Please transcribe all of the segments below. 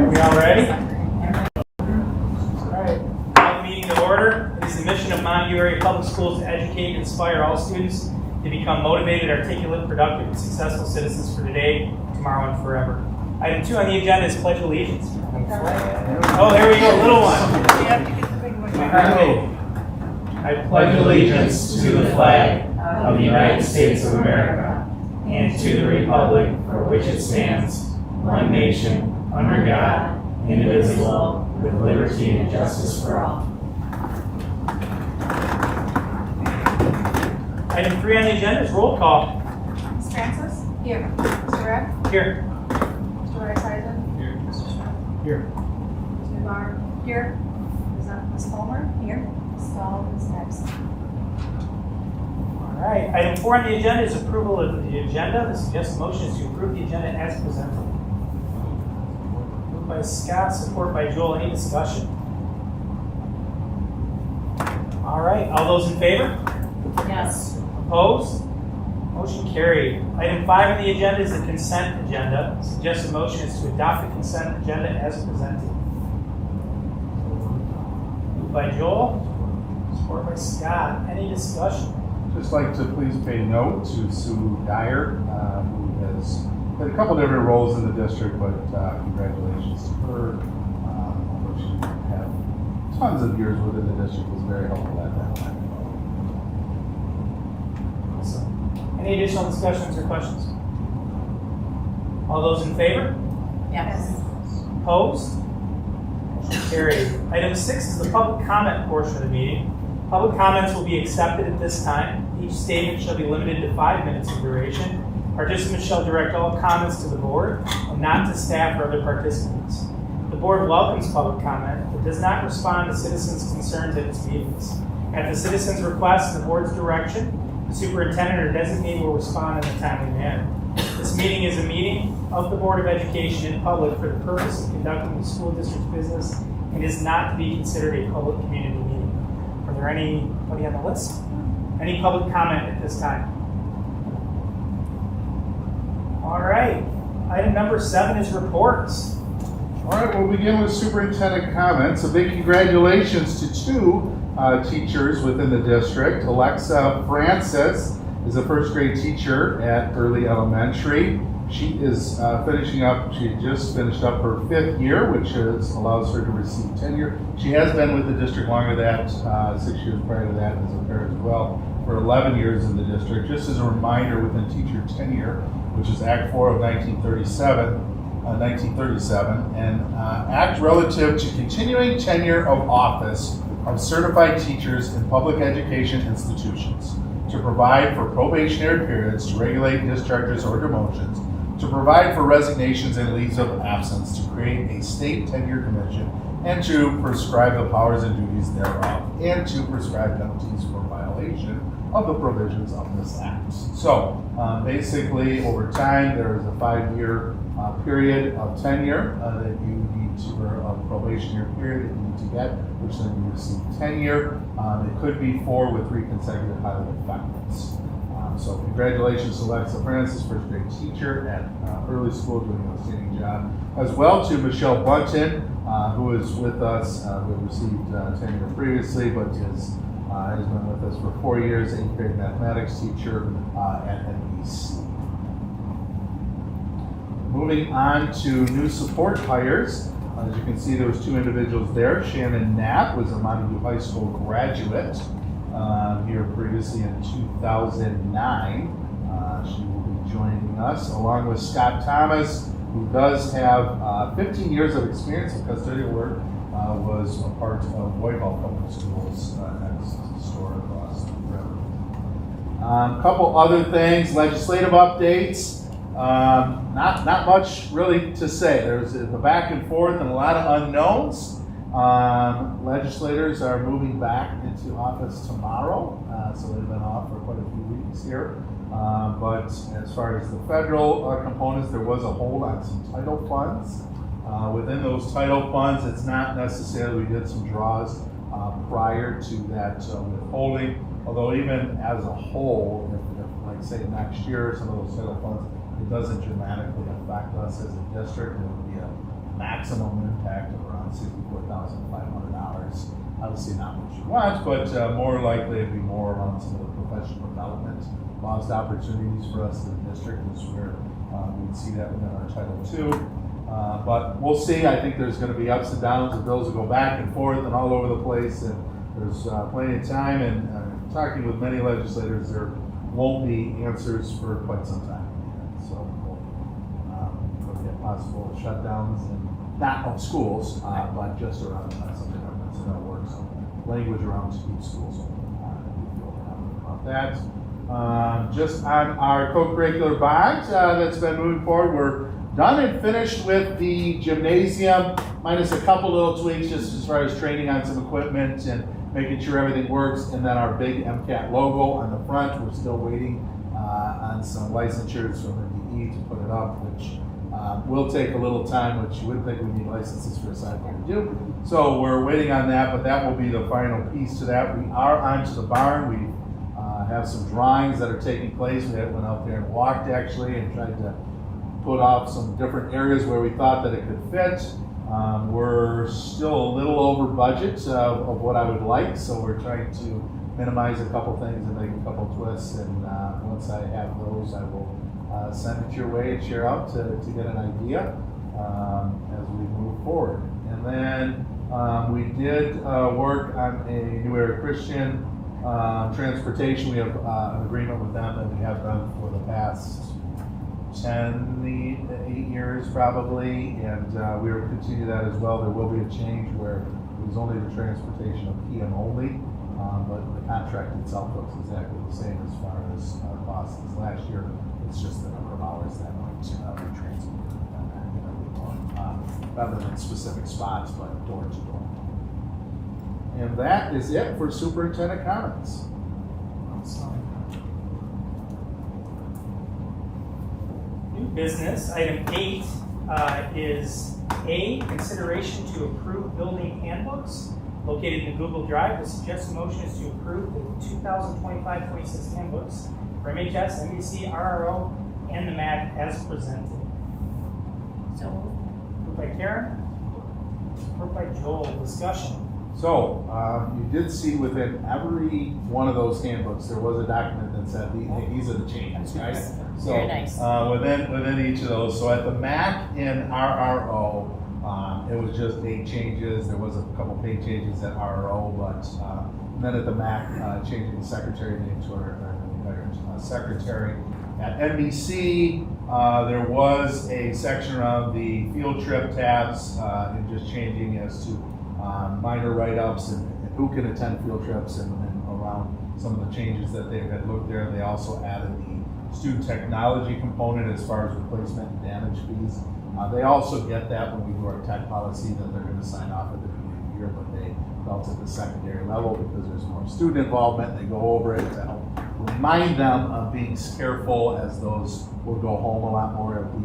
Are we all ready? All right. Call the meeting to order. It is the mission of Montague Area Public Schools to educate and inspire all students to become motivated, articulate, productive, and successful citizens for today, tomorrow, and forever. Item 2 on the agenda is Pledge Allegiance. Oh, there we go, little one. I pledge allegiance to the flag of the United States of America and to the republic for which it stands, one nation, under God, indivisible, with liberty and justice for all. Item 3 on the agenda is roll call. Ms. Francis? Here. Mr. Reck? Here. Mr. Reisizen? Here. Mr. Schmidt? Here. Ms. Newbar? Here. Ms. Palmer? Here. Ms. Stahl is absent. All right. Item 4 on the agenda is approval of the agenda. The suggested motion is to approve the agenda as presented. Moved by Scott, support by Joel. Any discussion? All right. All those in favor? Yes. Opposed? Motion carried. Item 5 on the agenda is the consent agenda. The suggested motion is to adopt the consent agenda as presented. Moved by Joel, support by Scott. Any discussion? Just like to please pay note to Sue Dyer, who has played a couple different roles in the district, but congratulations to her. Although she didn't have tons of years within the district, was very helpful at that time. Any additional discussions or questions? All those in favor? Yes. Opposed? Motion carried. Item 6 is the public comment portion of the meeting. Public comments will be accepted at this time. Each statement shall be limited to 5 minutes in duration. Participants shall direct all comments to the board and not to staff or other participants. The board welcomes public comment, but does not respond to citizens' concerns at its meetings. At the citizens' request and the board's direction, the superintendent or designee will respond in a timely manner. This meeting is a meeting of the Board of Education in public for the purpose of conducting the school district's business and is not to be considered a public community meeting. Are there anybody on the list? Any public comment at this time? All right. Item number 7 is reports. All right, we'll begin with superintendent comments. A big congratulations to 2 teachers within the district. Alexa Francis is a first grade teacher at Early Elementary. She is she just finished up her 5th year, which allows her to receive tenure. She has been with the district longer than that, 6 years prior to that as a parent as well, for 11 years in the district. Just as a reminder, within teacher tenure, which is Act 4 of 1937, and act relative to continuing tenure of office of certified teachers in public education institutions, to provide for probationary periods, to regulate discharges or demotions, to provide for resignations and leaves of absence, to create a state tenure commission, and to prescribe the powers and duties thereof, and to prescribe penalties for violation of the provisions of this act. So basically, over time, there is a 5-year period of tenure that you need to, or a probationary period that you need to get, which then you receive tenure. It could be 4 with 3 consecutive highly effectives. So congratulations to Alexa Francis, first grade teacher at Early School, doing an outstanding job. As well to Michelle Bunton, who is with us, who received tenure previously, but has been with us for 4 years, 8th grade mathematics teacher at NBC. Moving on to new support hires. As you can see, there was 2 individuals there. Shannon Knapp was a Montague High School graduate here previously in 2009. She will be joining us, along with Scott Thomas, who does have 15 years of experience in custodial work, was a part of Whitehall Public Schools next door across the river. A couple other things, legislative updates. Not much really to say. There's the back and forth and a lot of unknowns. Legislators are moving back into office tomorrow, so they've been off for quite a few weeks here. But as far as the federal components, there was a hold on some title funds. Within those title funds, it's not necessarily, we did some draws prior to that withholding, although even as a whole, if like say next year, some of those title funds, it doesn't dramatically affect us as a district. It would be a maximum impact of around $64,500. Obviously not what you want, but more likely it'd be more around some of the professional development, lost opportunities for us in the district is where we'd see that within our Title II. But we'll see. I think there's going to be ups and downs. The bills will go back and forth and all over the place, and there's plenty of time. And talking with many legislators, there won't be answers for quite some time. So we'll look at possible shutdowns, and not of schools, but just around some of the governments that don't work. So language around to keep schools open. We feel confident about that. Just on our co-curricular bonds that's been moving forward, we're done and finished with the gymnasium, minus a couple little tweaks just as far as training on some equipment and making sure everything works. And then our big MCAT logo on the front, we're still waiting on some licensures from the DE to put it up, which will take a little time, which you wouldn't think we need licenses for a sidewalk to do. So we're waiting on that, but that will be the final piece to that. We are onto the barn. We have some drawings that are taking place. We went out there and walked actually and tried to put off some different areas where we thought that it could fit. We're still a little over budget of what I would like, so we're trying to minimize a couple things and make a couple twists. And once I have those, I will send it your way and share out to get an idea as we move forward. And then we did work on a New Era Christian transportation. We have an agreement with them that we have done for the past 8 years probably, and we will continue that as well. There will be a change where it was only the transportation of PM only, but the contract itself looks exactly the same as far as our costs as last year. It's just the number of hours that might be transported rather than specific spots, but door to door. And that is it for superintendent comments. New business, item 8 is A, consideration to approve building handbooks located in Google Drive. The suggested motion is to approve the 2025-26 handbooks for MHS, MBC, RRO, and the MAC as presented. So Moved by Karen, support by Joel. Discussion. So, you did see within every one of those handbooks, there was a document that said, hey, these are the changes, right? So, very nice. within each of those. So at the MAC and RRO, it was just date changes. There was a couple page changes at RRO, but then at the MAC, changing the secretary name to our secretary. At NBC, there was a section around the field trip tabs and just changing as to minor write-ups and who can attend field trips and around some of the changes that they had looked there. They also added the student technology component as far as replacement and damage fees. They also get that when we do our tech policy that they're going to sign off at the beginning of the year, but they felt at the secondary level because there's more student involvement. They go over it to help remind them of being careful as those will go home a lot more at the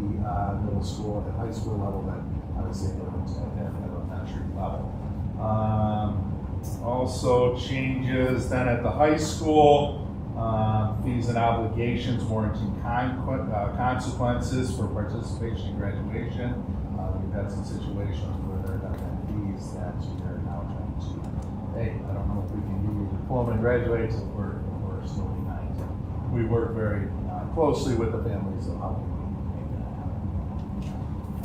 middle school and high school level than I would say at elementary level. Also changes then at the high school, fees and obligations warranting consequences for participation in graduation. We've had some situations where there have been fees that we are now trying to, hey, I don't know if we can give you a diploma and graduate if we're still behind. We work very closely with the families of how we make that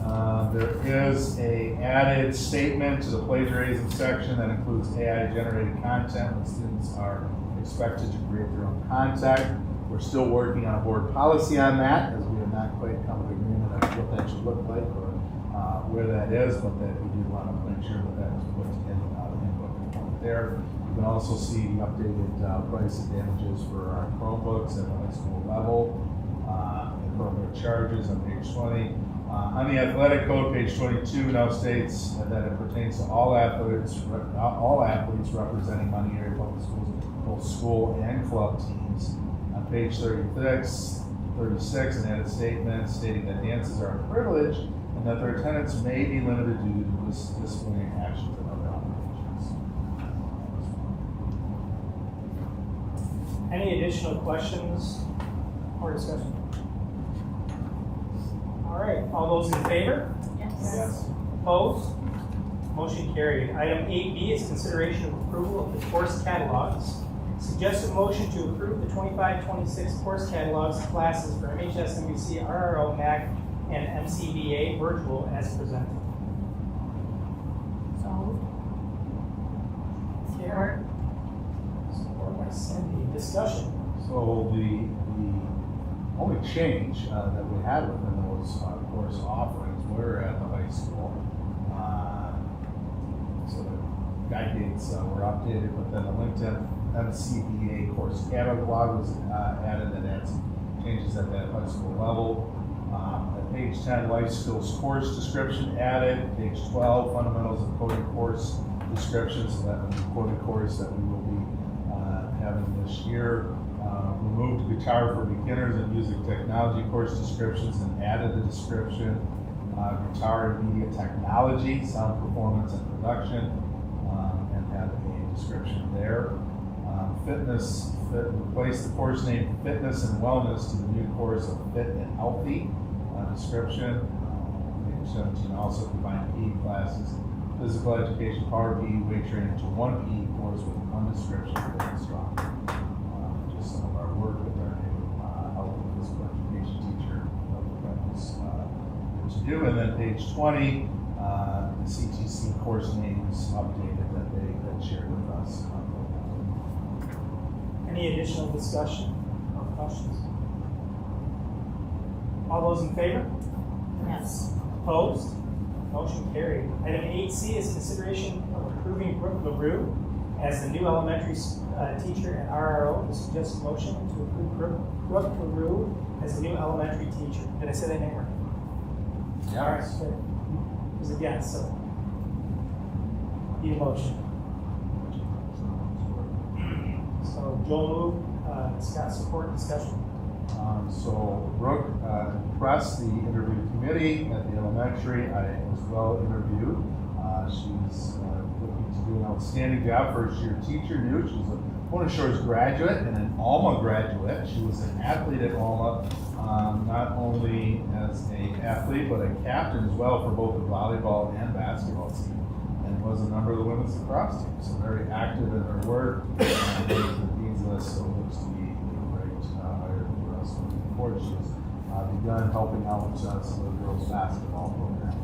happen. There is a added statement to the plagiarism section that includes AI-generated content when students are expected to create their own content. We're still working on a board policy on that, as we have not quite come to agreement on what that should look like or where that is, but that we do want to make sure that that is put in the handbook component there. You can also see the updated price of damages for our Chromebooks at the high school level, and Chromebook charges on page 20. On the athletic code, page 22 now states that it pertains to all athletes representing Montague Public Schools, both school and club teams. On page 36, an added statement stating that dances are a privilege and that their attendance may be limited due to disciplinary actions and other obligations. Any additional questions or discussion? All right, all those in favor? yes. Yes. Opposed? Motion carried. Item 8B is consideration of approval of the course catalogs. Suggested motion to approve the 25-26 course catalogs classes for MHS, MBC, RRO, MAC, and MCBA virtual as presented. So Support. Support by Cindy. Discussion. So the only change that we had within those course offerings were at the high school. So the guide dates were updated, but then the LinkedIn MCBA course catalog was added and had some changes at that high school level. At page 10, life skills course description added. Page 12, fundamentals of coding course description. So that was the coding course that we will be having this year. Removed guitar for beginners and music technology course descriptions and added the description. Guitar and media technology, sound performance and production, and had a description there. Replace the course name Fitness and Wellness to the new course of Fit and Healthy description. Page 17 also combined PE classes, physical education, power PE, weight training to one PE course with one description for the strong. Just some of our work with our new health and physical education teacher to do. And then page 20, the CTC course names updated that they had shared with us. Any additional discussion or questions? All those in favor? yes. Opposed? Motion carried. Item 8C is consideration of approving Brooke LaRue as the new elementary teacher at RRO. The suggested motion to approve Brooke LaRue as the new elementary teacher. Did I say that name right? All right, good. It was a yes, so. Need a motion. So Joel moved, Scott support, discussion. So Brooke impressed the interview committee at the elementary. I as well interviewed. She's looking to do an outstanding job. First year teacher, new. She's a Mona Shores graduate and an Alma graduate. She was an athlete at Alma, not only as an athlete, but a captain as well for both the volleyball and basketball team. And was a member of the women's lacrosse team. So very active in her work. The dean's list, so looks to be a great hire for us moving forward. She's begun helping out some of the girls' basketball program.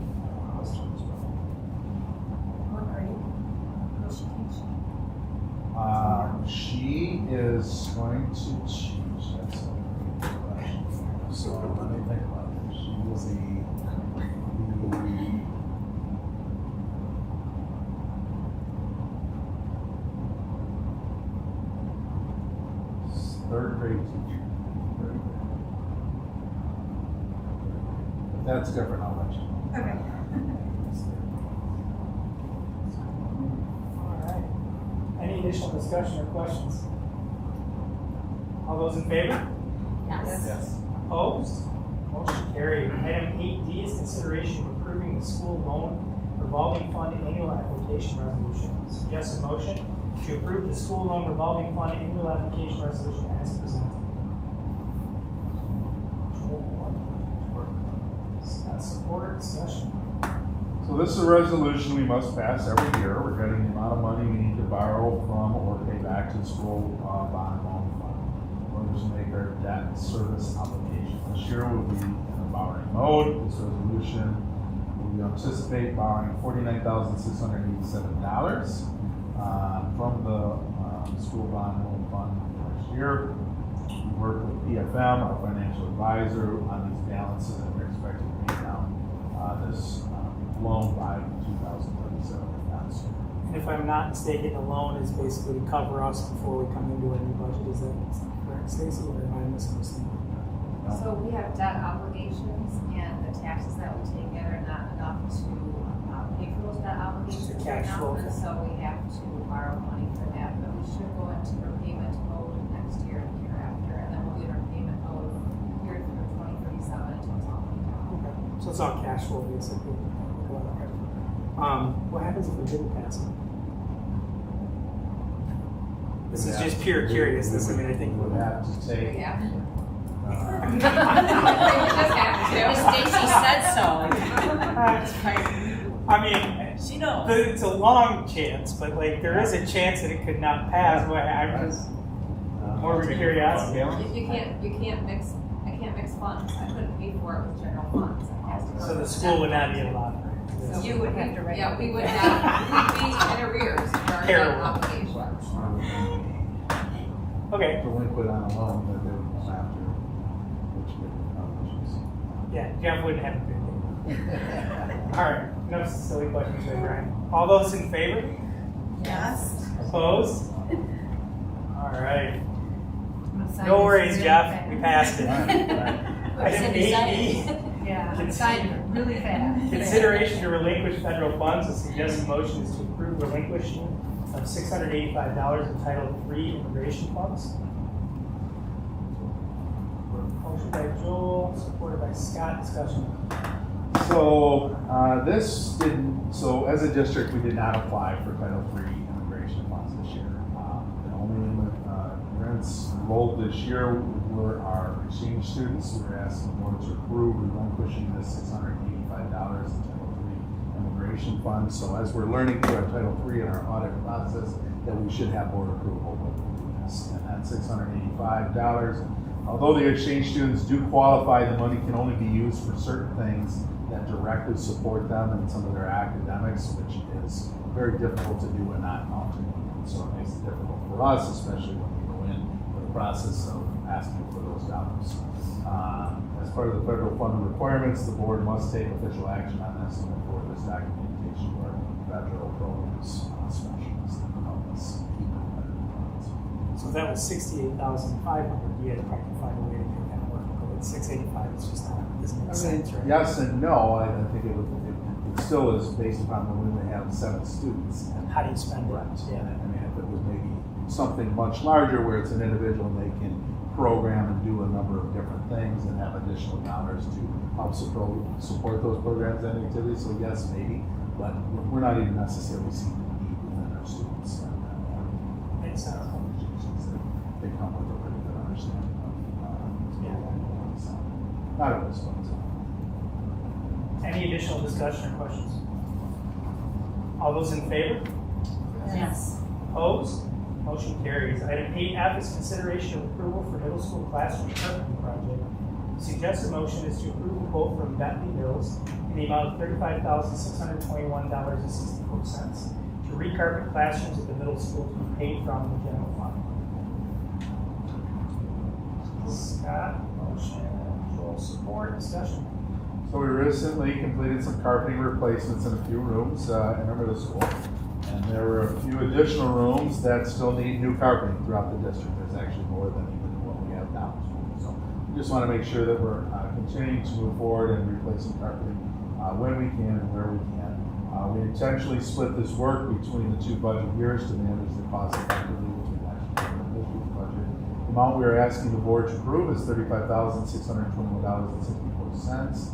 What grade will she teach? She is going to teach. That's a good question. So let me think about it. She will be third grade teacher. If that's different, I'll let you know. Okay. All right. Any additional discussion or questions? All those in favor? Yes. Yes. Opposed? Motion carried. Item 8D is consideration of approving the school loan revolving fund annual application resolution. Suggested motion to approve the school loan revolving fund annual application resolution as presented. Support, discussion. So this is a resolution we must pass every year regarding the amount of money we need to borrow from or pay back to the school bond loan fund in order to make our debt service obligation. This year we'll be in a borrowing mode. This resolution, we anticipate borrowing $49,687 from the school bond loan fund this year. We work with PFM, our financial advisor, on these balances, and we're expecting to pay down this loan by 2037. And if I'm not mistaken, the loan is basically to cover us before we come into a new budget. Is that correct, Stacy, or am I misunderstanding? So we have debt obligations, and the taxes that we take in are not enough to pay for those debt obligations The right cash now, flow. and so we have to borrow money for that. But we should go into repayment mode next year and the year after, and then we'll be in repayment mode here through 2037 until it's all paid down. Okay. So it's all cash flow, basically. What happens if we didn't pass it? This is just pure curiousness. I mean, I think we would have to take. Yeah. We just have to. Stacy said so. That's fine. I mean, She knows. it's a long chance, but like there is a chance that it could not pass. Well, I'm just more of a curiosity. You can't mix, I can't mix funds. I couldn't pay for it with general funds. It has to go So to the school would not be allowed. So You would have to write. Yeah, we would not, we'd be in arrears for our Terrible. obligation. Okay. Delinquent on a loan that they would come after, which would Yeah, Jeff wouldn't have a good day. All right, no silly questions there, Brian. All those in favor? Yes. Opposed? All right. I'm gonna sign No this worries, really Jeff. fast. We passed it. Item Cindy signed it. 8E. Yeah, I'm signing it really fast. Consideration to relinquish federal funds. The suggested motion is to approve relinquishment of $685 in Title III immigration funds. Motion by Joel, supported by Scott. Discussion. So, so as a district, we did not apply for Title III immigration funds this year. The only immigrants enrolled this year were our exchange students. We were asking the board to approve relinquishing this $685 in Title III immigration funds. So as we're learning through our Title III and our audit process, that we should have board approval when we do this. And that $685, although the exchange students do qualify, the money can only be used for certain things that directly support them in some of their academics, which is very difficult to do and not mounted. So it makes it difficult for us, especially when we go in for the process of asking for those dollars. As part of the federal funding requirements, the board must take official action on this and report this documentation to our federal programs specialist and help us keep it better. So that was $68,500. You had to probably find a way to make that work. But $685 is just not, doesn't make sense, right? Yes and no. I think it still is based upon when we have 7 students. And How do you spend it? yeah, I mean, if it was maybe something much larger where it's an individual and they can program and do a number of different things and have additional dollars to help support those programs and activities. So yes, maybe, but we're not even necessarily seeing the need within our students. Makes sense. They come with a pretty good understanding of, not at this point. Any additional discussion or questions? All those in favor? Yes. Opposed? Motion carries. Item 8F is consideration of approval for middle school classroom carpeting project. The suggested motion is to approve a quote from Bentley Mills in the amount of $35,621.64 to recarpet classrooms at the middle school to be paid from the general fund. Scott, motion. Joel, support. Discussion. So we recently completed some carpeting replacements in a few rooms in our middle school. And there were a few additional rooms that still need new carpeting throughout the district. There's actually more than even what we have now. So we just want to make sure that we're continuing to move forward and replacing carpeting when we can and where we can. We intentionally split this work between the 2 budget years to manage the cost effectively between last year and this year's budget. The amount we are asking the board to approve is $35,621.64. Is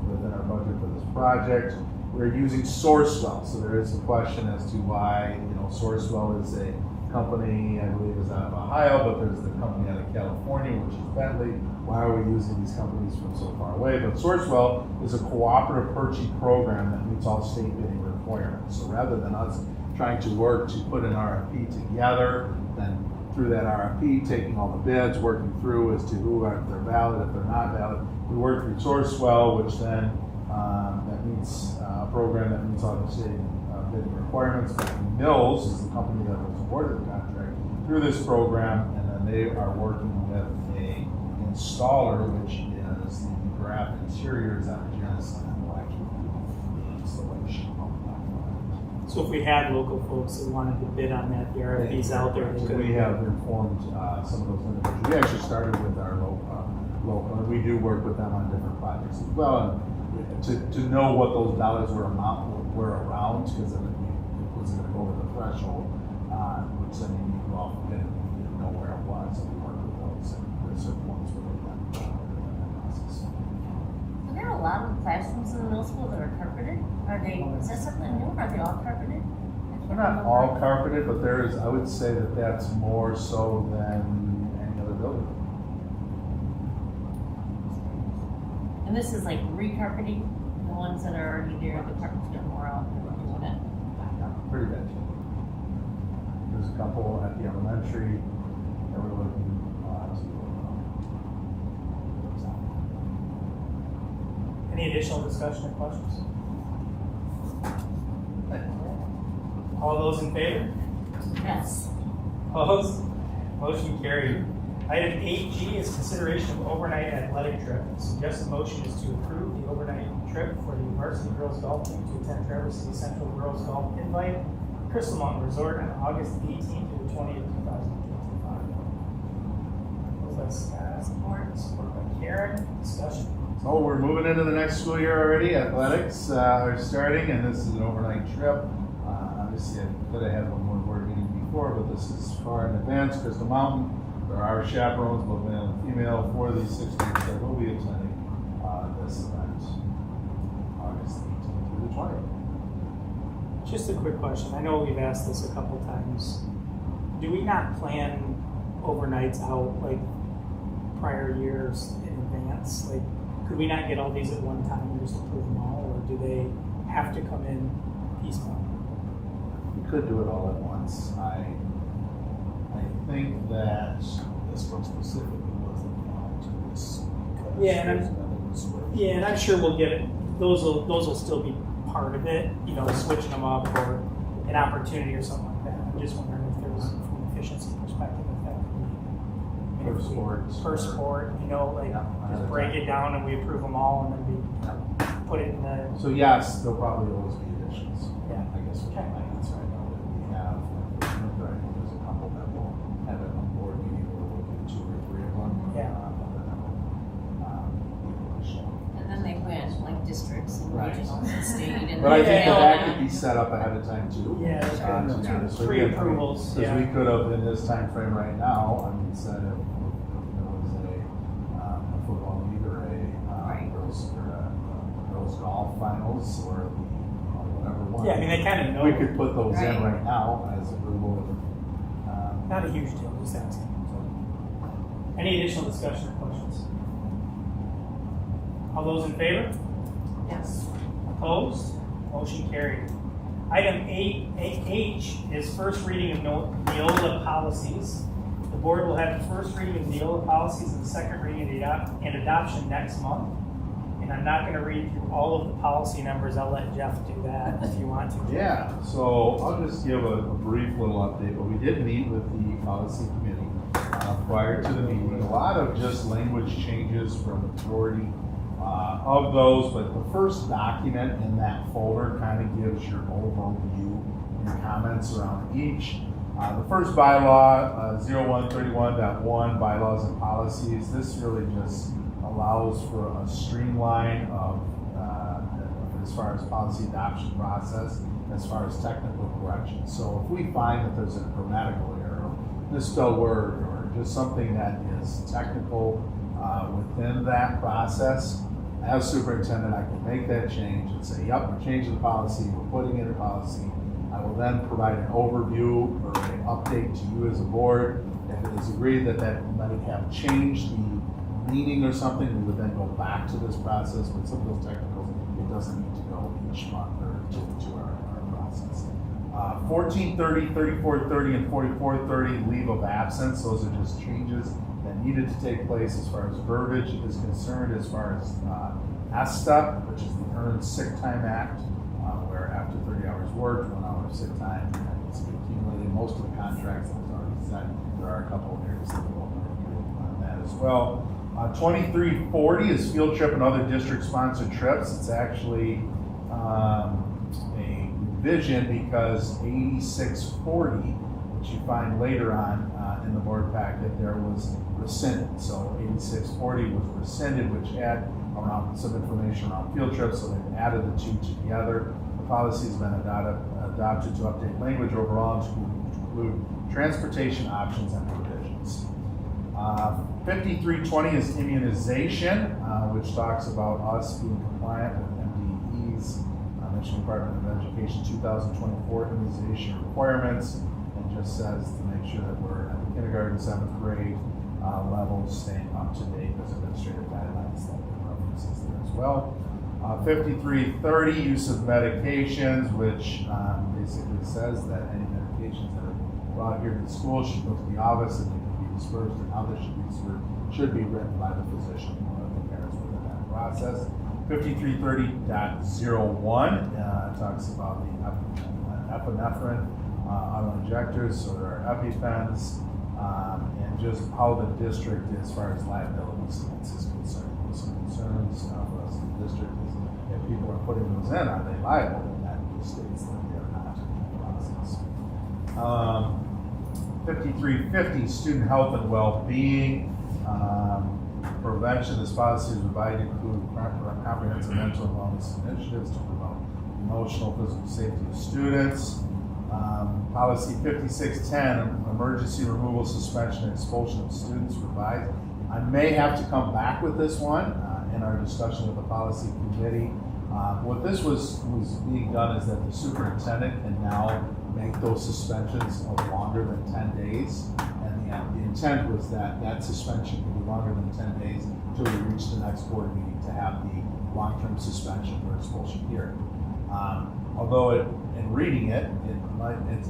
within our budget for this project. We're using Sourcewell, so there is a question as to why, Sourcewell is a company, I believe is out of Ohio, but there's the company out of California, which is Bentley. Why are we using these companies from so far away? But Sourcewell is a cooperative purchasing program that meets all state bidding requirements. So rather than us trying to work to put an RFP together, then through that RFP, taking all the bids, working through as to who, if they're valid, if they're not valid, we work through Sourcewell, which then that meets a program that meets all the state bidding requirements. But Mills is the company that was awarded the contract through this program, and then they are working with a installer, which is the Graph Interiors out of Genesis, and will actually do the installation of that. So if we had local folks that wanted to bid on that, the RFP's out there. They So could. we have informed some of those individuals. We actually started with our local, and we do work with them on different projects as well. And to know what those dollars were around, because it was going to go over the threshold, which then you go off and didn't know where it was, and we worked with those, and there's certain ones where they went through that process. Are there a lot of classrooms in the middle school that are carpeted? Is that something new? Are they all carpeted? They're not all carpeted, but there is, I would say that that's more so than any other building. And this is like recarpeting the ones that are already there, the parents get more out and doing it. Pretty good. There's a couple at the elementary that we're looking to. Any additional discussion or questions? All those in favor? Yes. Opposed? Motion carried. Item 8G is consideration of overnight athletic trip. The suggested motion is to approve the overnight trip for the varsity girls golf team to attend Traverse City Central Girls Golf Invite Crystal Mountain Resort on August 18th through the 20th, 2025. Moved by Scott, support by Karen. Discussion. So we're moving into the next school year already. Athletics are starting, and this is an overnight trip. Obviously, I could have had one more board meeting before, but this is far in advance. Crystal Mountain. There are chaperones, both male and female, for these 6 weeks that will be attending this event, August 18th through the 20th. Just a quick question. I know we've asked this a couple times. Do we not plan overnights out like prior years in advance? Like, could we not get all these at one time and just approve them all, or do they have to come in piecemeal? We could do it all at once. I think that this one specifically wasn't bound to this. Yeah, and I'm sure we'll get it. Those will still be part of it. You know, switching them up or an opportunity or something like that. I'm just wondering if there's, from an efficiency perspective, if that could be per sport. You know, like just break it down and we approve them all, and then we put it in the. So yes, there'll probably always be additions. Yeah. I guess which I think that's right now that we have. I think there's a couple that will have it on board meeting. We'll look at 2 or 3 of them. Yeah. And then they win, like districts and Right. regionals and state and. But I think Yeah. that could be set up ahead of time too. Yeah, that's good. To be honest with you. Pre-approvals, Because yeah. we could have, in this time frame right now, I mean, said if there was a football league or Right. girls golf finals or whatever one. Yeah, I mean, they kind of know. We could put those in Right. right now as approval. Not a huge deal, just asking. Any additional discussion or questions? All those in favor? Yes. Opposed? Motion carried. Item 8H is first reading of Neola policies. The board will have the first reading of Neola policies and the second reading and adoption next month. And I'm not going to read through all of the policy numbers. I'll let Jeff do that if you want to. Yeah, so I'll just give a brief little update, but we did meet with the policy committee prior to the meeting. A lot of just language changes from the majority of those, but the first document in that folder kind of gives your overview and comments around each. The first bylaw, 0131.1, bylaws and policies, this really just allows for a streamline of, as far as policy adoption process, as far as technical corrections. So if we find that there's a grammatical error, misspelled word, or just something that is technical within that process, as superintendent, I can make that change and say, yep, we're changing the policy, we're putting in a policy. I will then provide an overview or an update to you as a board. If it is agreed that that might have changed the meaning or something, we would then go back to this process. But some of those technicals, it doesn't need to go each month or to our process. 1430, 3430, and 4430 leave of absence. Those are just changes that needed to take place as far as verbiage is concerned, as far as STEP, which is the Earned Sick Time Act, where after 30 hours worked, 1 hour of sick time is accumulated. Most of the contracts that was already set, there are a couple of areas that will improve on that as well. 2340 is field trip and other district-sponsored trips. It's actually a revision because 8640, which you find later on in the board packet, there was rescinded. So 8640 was rescinded, which had around some information around field trips, so they've added the two together. The policy has been adopted to update language overall to include transportation options and provisions. 5320 is immunization, which talks about us being compliant with MDE's, Michigan Department of Education 2024 immunization requirements, and just says to make sure that we're at the kindergarten, 7th grade levels, staying up to date. There's administrative guidelines that references there as well. 5330, use of medications, which basically says that any medications that are brought here to the school should go to the office and they can be dispersed, and how they should be written by the physician or the parents within that process. 5330.01 talks about the epinephrine auto-injectors, so there are EpiPens, and just how the district, as far as liability stance is concerned. Some concerns for us in the district is if people are putting those in, are they liable? And that just states that they are not in the process. 5350, student health and well-being. Prevention. This policy is provided to include comprehensive mental and wellness initiatives to promote emotional, physical safety of students. Policy 5610, emergency removal, suspension, and expulsion of students revised. I may have to come back with this one in our discussion with the policy committee. What this was being done is that the superintendent can now make those suspensions of longer than 10 days. And the intent was that that suspension could be longer than 10 days until we reach the next board meeting to have the long-term suspension or expulsion here. Although in reading it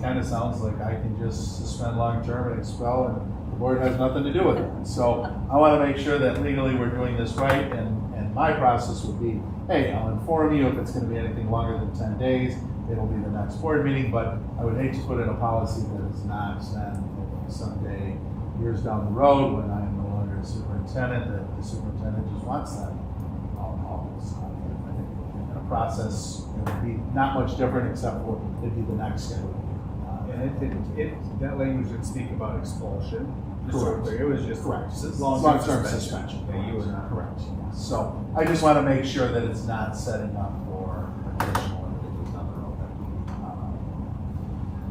kind of sounds like I can just suspend long-term and expel and the board has nothing to do with it. So I want to make sure that legally we're doing this right, and my process would be, hey, I'll inform you if it's going to be anything longer than 10 days, it'll be the next board meeting, but I would hate to put in a policy that is not then someday, years down the road, when I am no longer a superintendent, that the superintendent just wants that. All this. I think in a process, it would be not much different except for it'd be the next schedule. And that language didn't speak about expulsion. Correct. It was just long-term suspension. Yeah, you were not correct. Yes. So I just want to make sure that it's not setting up for additional individuals down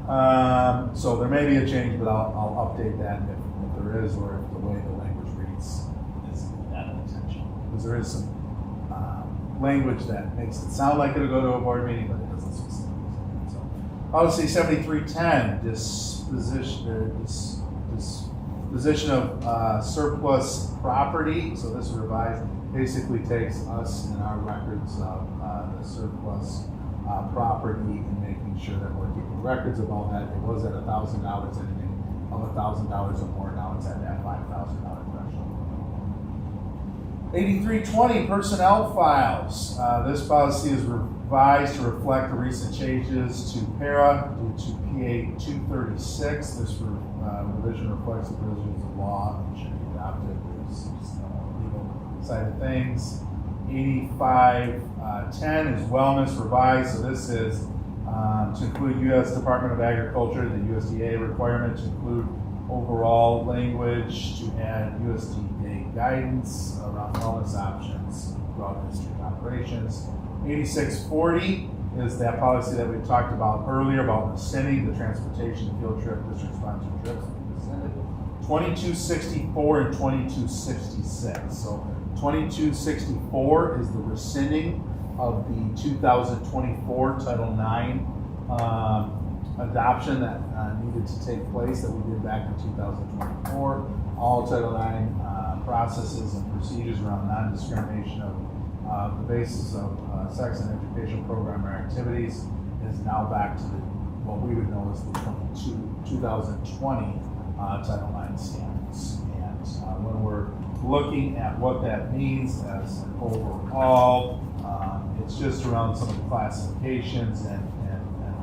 the road. So there may be a change, but I'll update that if there is, or if the way the language reads is that intention. Because there is some language that makes it sound like it'll go to a board meeting, but it doesn't specifically. So policy 7310, disposition of surplus property. So this revised basically takes us and our records of the surplus property and making sure that we're keeping records of all that. It was at $1,000, anything of $1,000 or more, now it's at that $5,000 threshold. 8320, personnel files. This policy is revised to reflect the recent changes to para due to PA 236. This revision reflects the provisions of law and should be adopted. There's legal side of things. 8510 is wellness revised. So this is to include U.S. Department of Agriculture, the USDA requirement to include overall language to add USDA guidance around wellness options throughout district operations. 8640 is that policy that we talked about earlier about rescinding the transportation field trip, district sponsored trips. 2264 and 2266. So 2264 is the rescinding of the 2024 Title IX adoption that needed to take place that we did back in 2024. All Title IX processes and procedures around non-discrimination of the basis of sex and education program or activities is now back to what we would know as the 2020 Title IX standards. And when we're looking at what that means as an overall, it's just around some of the classifications and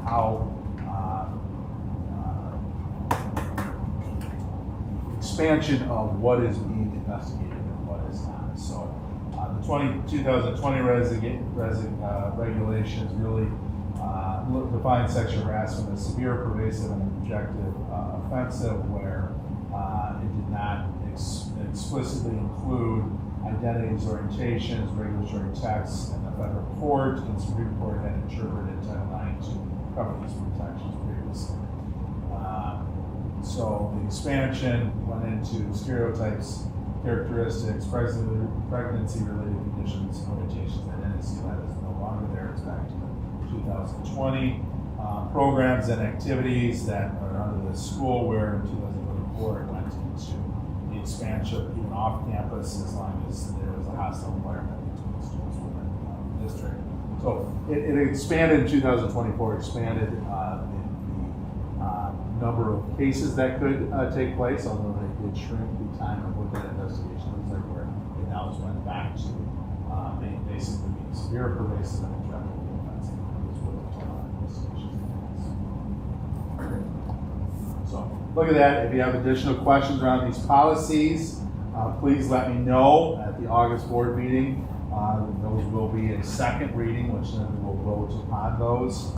how expansion of what is being investigated and what is not. So the 2020 regulations really define sexual harassment as severe, pervasive, and objective offensive, where it did not explicitly include identities, orientations, regulatory texts, and the federal court and Supreme Court had interpreted Title IX to cover these protections previously. So the expansion went into stereotypes, characteristics, pregnancy-related conditions, orientations, identities. That is no longer there. It's back to 2020. Programs and activities that are under the school, where in 2024 it went into the expansion even off campus, as long as there was a hostile environment between students within district. So it expanded in 2024, expanded the number of cases that could take place, although they did shrink the time of what that investigation looks like, where it now has went back to basically being severe, pervasive, and intractable offense. Is what the investigation is. So look at that. If you have additional questions around these policies, please let me know at the August board meeting. Those will be a second reading, which then we will vote upon those.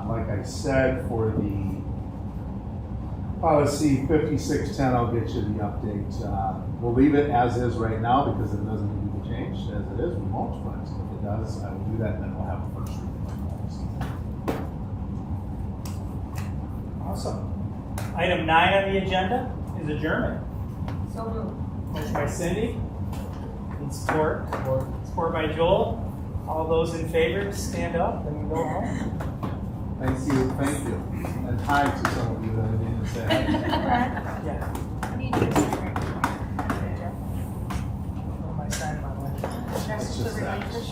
Like I said, for the policy 5610, I'll get you the update. We'll leave it as is right now because it doesn't need to be changed. As it is, we won't, but if it does, I will do that, and then we'll have a first reading of the policy. Awesome. Item 9 on the agenda is adjournment. So moved. Motion by Cindy. And support. Support by Joel. All those in favor, stand up and go home. Thank you. And hi to some of you that I didn't say hi. Yeah. I need you to sign it. My sign my way. That's It's the just that. relinquish.